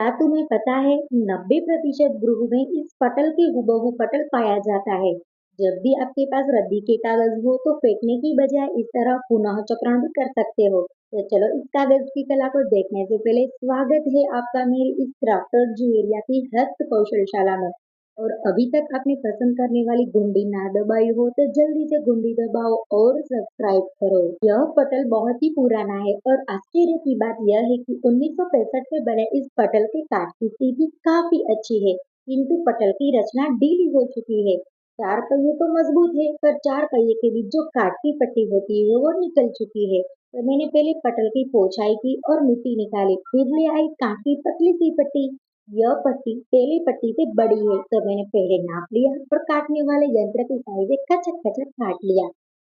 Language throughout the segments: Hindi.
क्या तुम्हें पता है 90% गृह में इस पटल के हूबहू पटल पाया जाता है। जब भी आपके पास रद्दी के कागज हो तो फेंकने की बजाय इस तरह पुनः चक्रण भी कर सकते हो। तो चलो इस कागज की कला को देखने से पहले स्वागत है आपका मेरी इस क्राफ्टर ज्वेलरिया की हस्त कौशलशाला में। और अभी तक आपने पसंद करने वाली घंटी ना दबाई हो तो जल्दी से घंटी दबाओ और सब्सक्राइब करो। यह पटल बहुत ही पुराना है और आश्चर्य की बात यह है कि 1965 में बने इस पटल के काट की स्थिति काफी अच्छी है, किंतु पटल की रचना ढीली हो चुकी है। चार पहिए तो मजबूत है पर चार पहिए के बीच जो काट की पट्टी होती है वो निकल चुकी है। तो मैंने पहले पटल की पोछाई की और मिट्टी निकाली, फिर ले आई काट की पतली सी पट्टी। यह पट्टी पहली पट्टी से बड़ी है तो मैंने पहले नाप लिया और काटने वाले यंत्र की सहायता से खचक खचक काट लिया।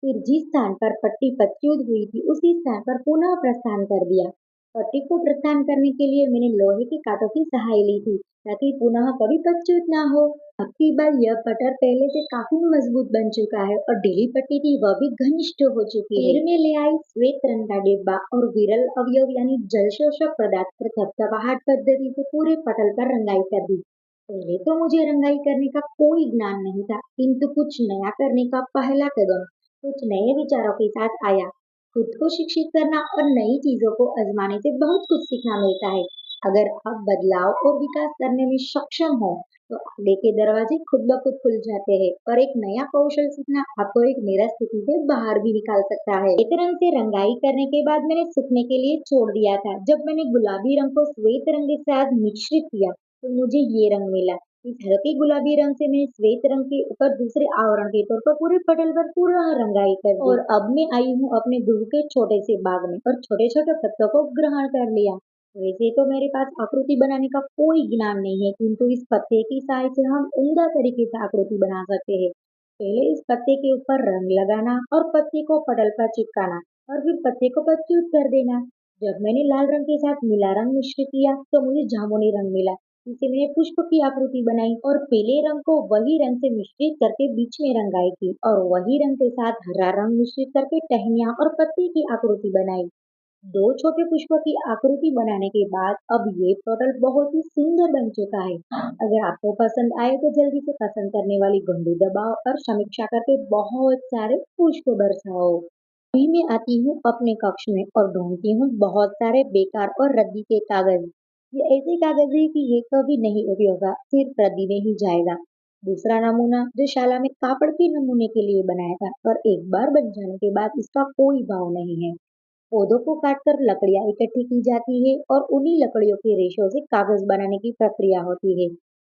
फिर जिस स्थान पर पट्टी पच्चीस हुई थी उसी स्थान पर पुनः प्रस्थान कर दिया। पट्टी को प्रस्थान करने के लिए मैंने लोहे के कांटों की सहाय ली थी ताकि पुनः कभी पच्चीस ना हो। अब की बार यह पटर पहले से काफी मजबूत बन चुका है और ढीली पट्टी थी वह भी घनिष्ठ हो चुकी है। फिर मैं ले आई श्वेत रंग का डिब्बा और विरल अवयव यानी जल शोषक पदार्थ पर थपथपाहट पद्धति से पूरे पटल पर रंगाई कर दी। पहले तो मुझे रंगाई करने का कोई ज्ञान नहीं था, किंतु कुछ नया करने का पहला कदम कुछ नए विचारों के साथ आया। खुद को शिक्षित करना और नई चीजों को आजमाने से बहुत कुछ सीखना मिलता है। अगर आप बदलाव और विकास करने में सक्षम हो तो आगे के दरवाजे खुद ब खुद खुल जाते हैं और एक नया कौशल सीखना आपको एक निरस स्थिति से बाहर भी निकाल सकता है। एक रंग से रंगाई करने के बाद मैंने सूखने के लिए छोड़ दिया था। जब मैंने गुलाबी रंग को श्वेत रंग के साथ मिश्रित किया तो मुझे ये रंग मिला। इस हल्के गुलाबी रंग से मैंने श्वेत रंग के ऊपर दूसरे आवरण के तौर पर पूरे पटल पर पूरा रंगाई कर दी। और अब मैं आई हूँ अपने गुरु के छोटे से बाग में और छोटे छोटे पत्तों को ग्रहण कर लिया। वैसे तो मेरे पास आकृति बनाने का कोई ज्ञान नहीं है, किंतु इस पत्ते की सहायता से हम उम्दा तरीके से आकृति बना सकते हैं। पहले इस पत्ते के ऊपर रंग लगाना और पत्ते को पटल पर चिपकाना और फिर पत्ते को प्रस्तुत कर देना। जब मैंने लाल रंग के साथ नीला रंग मिश्रित किया तो मुझे जामुनी रंग मिला। इसे मैंने पुष्प की आकृति बनाई और पीले रंग को वही रंग से मिश्रित करके बीच में रंगाई की और वही रंग के साथ हरा रंग मिश्रित करके टहनियां और पत्ते की आकृति बनाई। दो छोटे पुष्पों की आकृति बनाने के बाद अब ये पटल बहुत ही सुंदर बन चुका है। अगर आपको पसंद आए तो जल्दी से पसंद करने वाली घंटी दबाओ और समीक्षा करके बहुत सारे पुष्प बरसाओ। अभी मैं आती हूँ अपने कक्ष में और ढूंढती हूँ बहुत सारे बेकार और रद्दी के कागज। ये ऐसे कागज है कि ये कभी नहीं उपयोगा, सिर्फ रद्दी में ही जाएगा। दूसरा नमूना जो शाला में कापड़ के नमूने के लिए बनाया था पर एक बार बन जाने के बाद इसका कोई भाव नहीं है। पौधों को काटकर लकड़ियां इकट्ठी की जाती है और उन्हीं लकड़ियों के रेशों से कागज बनाने की प्रक्रिया होती है।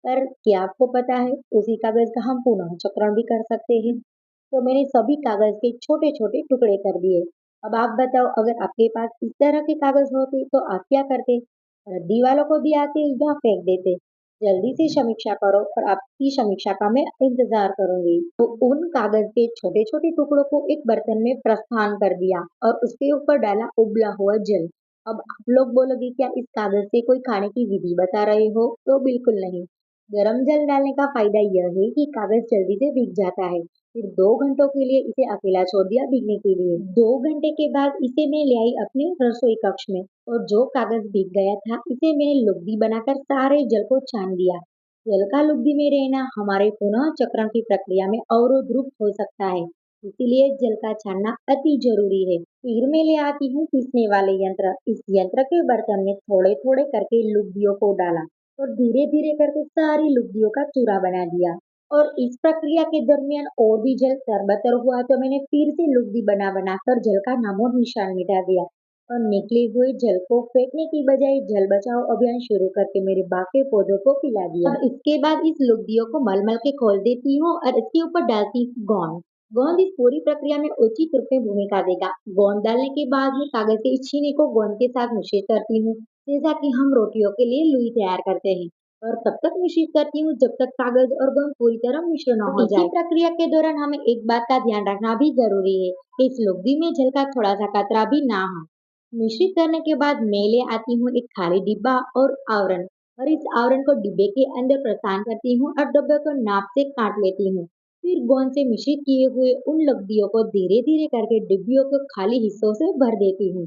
पर क्या आपको पता है उसी कागज का हम पुनः चक्रण भी कर सकते हैं। तो मैंने सभी कागज के छोटे छोटे टुकड़े कर दिए। अब आप बताओ अगर आपके पास इस तरह के कागज होते तो आप क्या करते? रद्दी वालों को भी आते या फेंक देते? जल्दी से समीक्षा करो और आपकी समीक्षा का मैं इंतजार करूंगी। तो उन कागज के छोटे छोटे टुकड़ों को एक बर्तन में प्रस्थान कर दिया और उसके ऊपर डाला उबला हुआ जल। अब आप लोग बोलोगे क्या इस कागज से कोई खाने की विधि बता रहे हो? तो बिल्कुल नहीं। गरम जल डालने का फायदा यह है कि कागज जल्दी से भीग जाता है। फिर 2 घंटों के लिए इसे अकेला छोड़ दिया भीगने के लिए। 2 घंटे के बाद इसे मैं ले आई अपने रसोई कक्ष में और जो कागज भीग गया था इसे मैंने लुगदी बनाकर सारे जल को छान दिया। जल का लुगदी में रहना हमारे पुनः चक्रण की प्रक्रिया में अवरोध रूप हो सकता है, इसीलिए जल का छानना अति जरूरी है। फिर मैं ले आती हूँ पीसने वाले यंत्र। इस यंत्र के बर्तन में थोड़े थोड़े करके लुगदियों को डाला और धीरे धीरे करके सारी लुगदियों का चूरा बना दिया। और इस प्रक्रिया के दरमियान और भी जल तरबतर हुआ तो मैंने फिर से लुगदी बना बनाकर जल का नामो निशान मिटा दिया और निकले हुए जल को फेंकने की बजाय जल बचाओ अभियान शुरू करके मेरे बाकी पौधों को पिला दिया। और इसके बाद इस लुगदियों को मलमल के खोल देती हूँ और इसके ऊपर डालती हूँ गोंद। गोंद इस पूरी प्रक्रिया में उचित रूप में भूमिका देगा। गोंद डालने के बाद में कागज के इस छीने को गोंद के साथ मिश्रित करती हूँ, जैसा कि हम रोटियों के लिए लुई तैयार करते हैं। और तब तक मिश्रित करती हूँ जब तक कागज और गोंद पूरी तरह मिश्र न हो जाए। इसी प्रक्रिया के दौरान हमें एक बात का ध्यान रखना भी जरूरी है, इस लुगदी में जल का थोड़ा सा कतरा भी ना हो। मिश्रित करने के बाद मैं ले आती हूँ एक खाली डिब्बा और आवरण और इस आवरण को डिब्बे के अंदर प्रस्थान करती हूँ और डिब्बे को नाप से काट लेती हूँ। फिर गोंद से मिश्रित किए हुए उन लुगदियों को धीरे धीरे करके डिब्बियों के खाली हिस्सों से भर देती हूँ।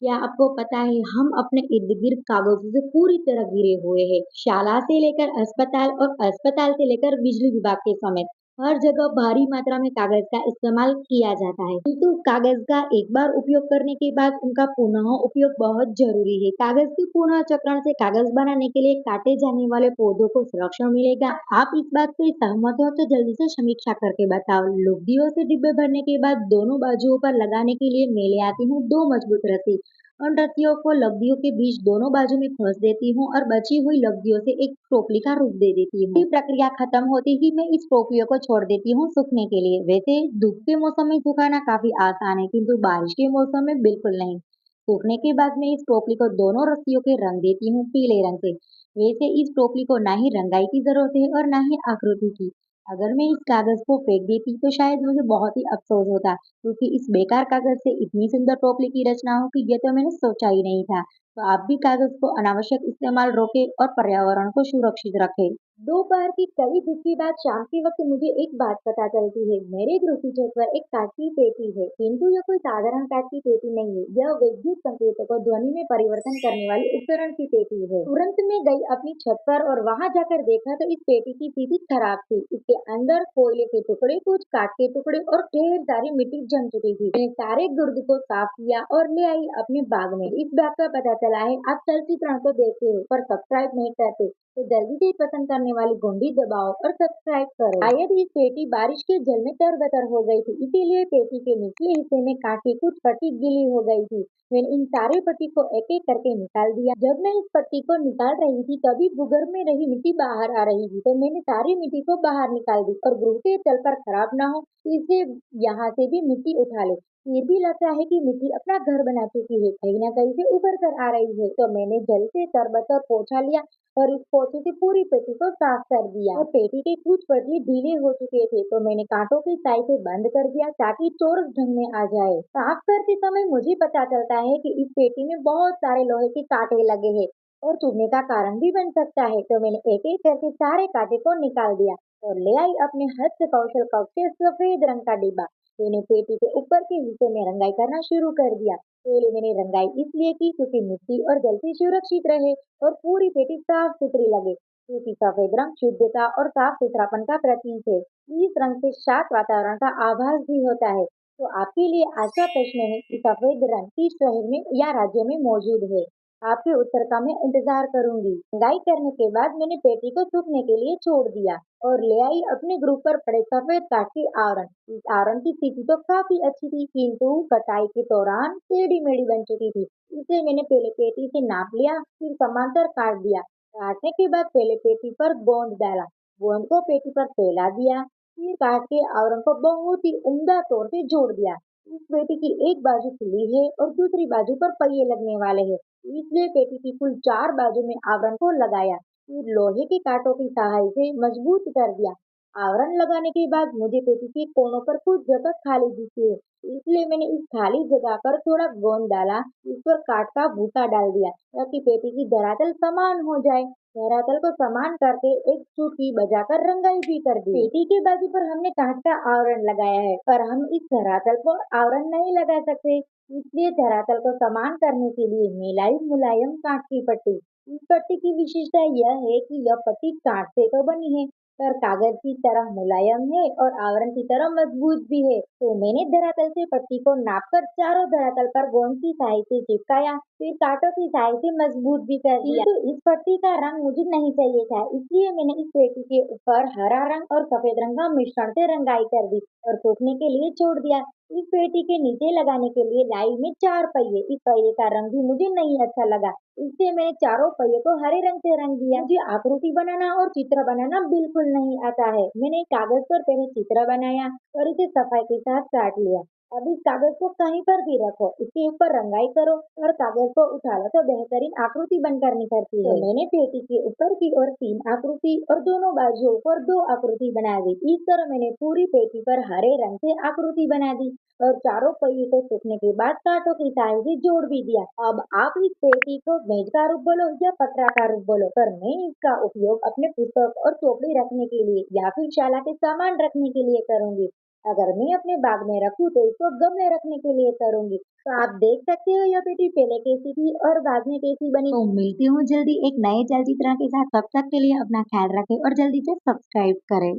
क्या आपको पता है हम अपने इर्द-गिर्द कागज़ों से पूरी तरह घिरे हुए हैं। शाला से लेकर अस्पताल और अस्पताल से लेकर बिजली विभाग के समेत हर जगह भारी मात्रा में कागज़ का इस्तेमाल किया जाता है। किंतु कागज़ का एक बार उपयोग करने के बाद उनका पुनः उपयोग बहुत ज़रूरी है। कागज़ के पुनः चक्रण से कागज़ बनाने के लिए काटे जाने वाले पौधों को संरक्षण मिलेगा। आप इस बात से सहमत हो तो जल्दी से समीक्षा करके बताओ। लुगदियों से डिब्बे भरने के बाद दोनों बाजुओं पर लगाने के लिए मैं ले आती हूँ 2 मजबूत रस्सी। उन रस्सियों को लकड़ियों के बीच दोनों बाजू में फंस देती हूँ और बची हुई लकड़ियों से एक टोपली का रूप दे देती हूँ। ये प्रक्रिया खत्म होते ही मैं इस टोपलियों को छोड़ देती हूँ सूखने के लिए। वैसे धूप के मौसम में सुखाना काफी आसान है, किंतु बारिश के मौसम में बिल्कुल नहीं। सूखने के बाद मैं इस टोपली को दोनों रस्सियों के रंग देती हूँ पीले रंग से। वैसे इस टोपली को ना ही रंगाई की जरूरत है और ना ही आकृति की। अगर मैं इस कागज को फेंक देती तो शायद मुझे बहुत ही अफसोस होता, क्योंकि इस बेकार कागज से इतनी सुंदर टोपली की रचना हो कि ये तो मैंने सोचा ही नहीं था। तो आप भी कागज को अनावश्यक इस्तेमाल रोके और पर्यावरण को सुरक्षित रखें। दोपहर की कड़ी धूप के बाद शाम के वक्त मुझे एक बात पता चलती है। मेरे घर की छत पर एक कांच की पेटी है, किंतु यह कोई साधारण कांच की पेटी नहीं है। यह विद्युत संकेतों को ध्वनि में परिवर्तन करने वाली उपकरण की पेटी है। तुरंत मैं गई अपनी छत पर और वहां जाकर देखा तो इस पेटी की स्थिति खराब थी। इसके अंदर कोयले के टुकड़े, कुछ काठ के टुकड़े और ढेर सारी मिट्टी जम चुकी थी। मैंने सारे गुर्द को साफ किया और ले आई अपने बाग में। इस बात का पता चला है आप चलचित्रण तो देखते हो पर सब्सक्राइब नहीं करते, तो जल्दी से पसंद करने वाली घंटी दबाओ और सब्सक्राइब करो। शायद ये पेटी बारिश के जल में तरबतर हो गई थी, इसीलिए पेटी के निचले हिस्से में कांच की कुछ पट्टी गीली हो गई थी। मैंने इन सारे पट्टी को एक एक करके निकाल दिया। जब मैं इस पट्टी को निकाल रही थी तभी भूगर्भ में रही मिट्टी बाहर आ रही थी, तो मैंने सारी मिट्टी को बाहर निकाल दी और गृह के जल पर खराब ना हो तो इसे यहाँ से भी मिट्टी उठा ले। फिर भी लगता है कि मिट्टी अपना घर बना चुकी है, कहीं ना कहीं से उभर कर आ रही है, तो मैंने जल से तरबतर पोछा लिया और इस पोछे से पूरी पेटी को साफ कर दिया। और पेटी के कुछ पटरी ढीले हो चुके थे, तो मैंने कांटों की साई से बंद कर दिया ताकि चोरस ढंग में आ जाए। साफ करते समय मुझे पता चलता है कि इस पेटी में बहुत सारे लोहे के कांटे लगे हैं और चुभने का कारण भी बन सकता है, तो मैंने एक एक करके सारे कांटे को निकाल दिया और ले आई अपने हस्त कौशल कक्ष से सफेद रंग का डिब्बा। मैंने पेटी के ऊपर के हिस्से में रंगाई करना शुरू कर दिया। पहले मैंने रंगाई इसलिए की क्योंकि मिट्टी और जल से सुरक्षित रहे और पूरी पेटी साफ सुथरी लगे, क्योंकि सफेद रंग शुद्धता और साफ सुथरापन का प्रतीक है। इस रंग से शांत वातावरण का आभास भी होता है। तो आपके लिए आज का प्रश्न है कि सफेद रंग किस शहर में या राज्य में मौजूद है। आपके उत्तर का मैं इंतजार करूंगी। रंगाई करने के बाद मैंने पेटी को सूखने के लिए छोड़ दिया और ले आई अपने ग्रुप पर पड़े सफेद काठ के आवरण। इस आवरण की स्थिति तो काफी अच्छी थी, किंतु कटाई के दौरान टेढ़ी मेढ़ी बन चुकी थी। इसे मैंने पहले पेटी से नाप लिया, फिर समांतर काट दिया। काटने के बाद पहले पेटी पर गोंद डाला, गोंद को पेटी पर फैला दिया, फिर काट के आवरण को बहुत ही उम्दा तौर से जोड़ दिया। इस पेटी की एक बाजू खुली है और दूसरी बाजू पर पहिए लगने वाले हैं, इसलिए पेटी की कुल 4 बाजू में आवरण को लगाया, फिर लोहे के कांटों की सहायता से मजबूत कर दिया। आवरण लगाने के बाद मुझे पेटी के कोनों पर कुछ जगह खाली दिखी है, इसलिए मैंने इस खाली जगह पर थोड़ा गोंद डाला, इस पर काठ का भूसा डाल दिया ताकि पेटी की धरातल समान हो जाए। धरातल को समान करके एक चुटकी बजाकर रंगाई भी कर दी। पेटी के बाजू पर हमने कांच का आवरण लगाया है, पर हम इस धरातल पर आवरण नहीं लगा सकते, इसलिए धरातल को समान करने के लिए मिलाई मुलायम कांच की पट्टी। इस पट्टी की विशेषता यह है कि यह पट्टी कांच से तो बनी है, पर कागज की तरह मुलायम है और आवरण की तरह मजबूत भी है। तो मैंने धरातल से पट्टी को नापकर चारों धरातल पर गोंद की सहायता से चिपकाया, फिर कांटों की सहायता से मजबूत भी कर दिया। तो इस पट्टी का रंग मुझे नहीं चाहिए था, इसलिए मैंने इस पेटी के ऊपर हरा रंग और सफेद रंग का मिश्रण से रंगाई कर दी और सूखने के लिए छोड़ दिया। इस पेटी के नीचे लगाने के लिए लाई में 4 पहिए। इस पहिए का रंग भी मुझे नहीं अच्छा लगा, इसलिए मैंने चारों पहिए को हरे रंग से रंग दिया। मुझे आकृति बनाना और चित्र बनाना बिल्कुल नहीं आता है। मैंने कागज पर पहले चित्र बनाया और इसे सफाई के साथ काट लिया। अब इस कागज को कहीं पर भी रखो, इसके ऊपर रंगाई करो और कागज को उठा लो तो बेहतरीन आकृति बनकर निकलती है। तो मैंने पेटी के ऊपर की ओर 3 आकृति और दोनों बाजुओं पर 2 आकृति बना दी। इस तरह मैंने पूरी पेटी पर हरे रंग से आकृति बना दी और चारों पहिए को सूखने के बाद कांटों की सहायता से जोड़ भी दिया। अब आप इस पेटी को मेज का रूप बोलो या पटरा का रूप बोलो, पर मैं इसका उपयोग अपने पुस्तक और चौपड़ी रखने के लिए या फिर शाला के सामान रखने के लिए करूंगी। अगर मैं अपने बाग में रखूँ तो इसको गमले रखने के लिए करूंगी। तो आप देख सकते हो यह पेटी पहले कैसी थी और बाद में कैसी बनी। तो मिलती हूँ जल्दी एक नए चलचित्र के साथ। तब तक के लिए अपना ख्याल रखें और जल्दी से सब्सक्राइब करें।